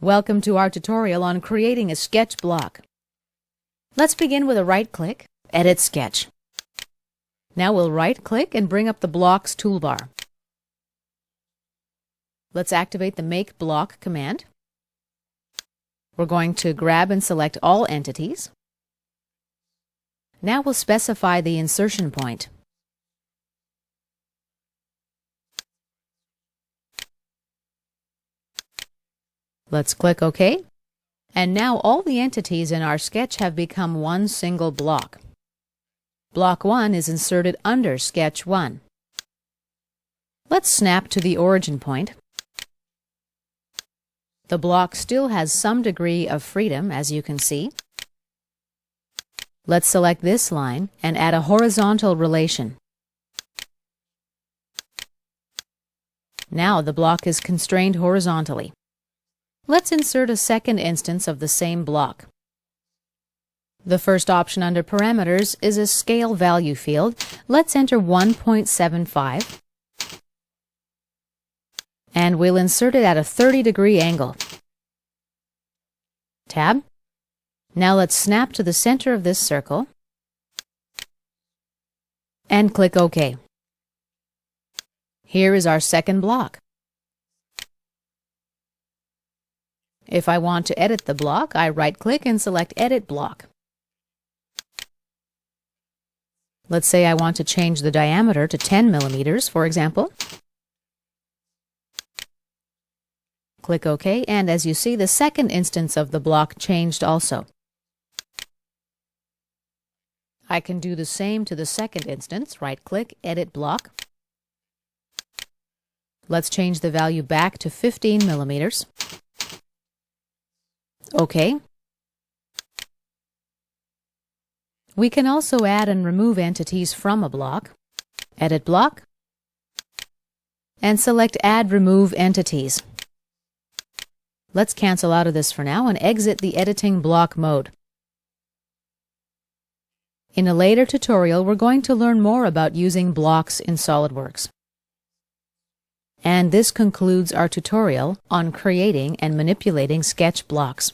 Welcome to our tutorial on creating a sketch block. Let's begin with a right-click, Edit Sketch. Now we'll right-click and bring up the Blocks toolbar. Let's activate the Make Block command. We're going to grab and select all entities. Now we'll specify the insertion point. Let's click OK. And now all the entities in our sketch have become one single block. Block 1 is inserted under Sketch 1. Let's snap to the origin point. The block still has some degree of freedom, as you can see. Let's select this line and add a horizontal relation. Now the block is constrained horizontally. Let's insert a second instance of the same block. The first option under Parameters is a Scale Value field. Let's enter 1.75 and we'll insert it at a 30-degree angle. Tab. Now let's snap to the center of this circle and click OK. Here is our second block. If I want to edit the block, I right-click and select Edit Block. Let's say I want to change the diameter to 10 millimeters, for example. Click OK, and as you see, the second instance of the block changed also. I can do the same to the second instance. Right-click, Edit Block. Let's change the value back to 15 millimeters. OK. We can also add and remove entities from a block. Edit Block. And select Add Remove Entities. Let's cancel out of this for now and exit the editing block mode. In a later tutorial, we're going to learn more about using blocks in SolidWorks. And this concludes our tutorial on creating and manipulating sketch blocks.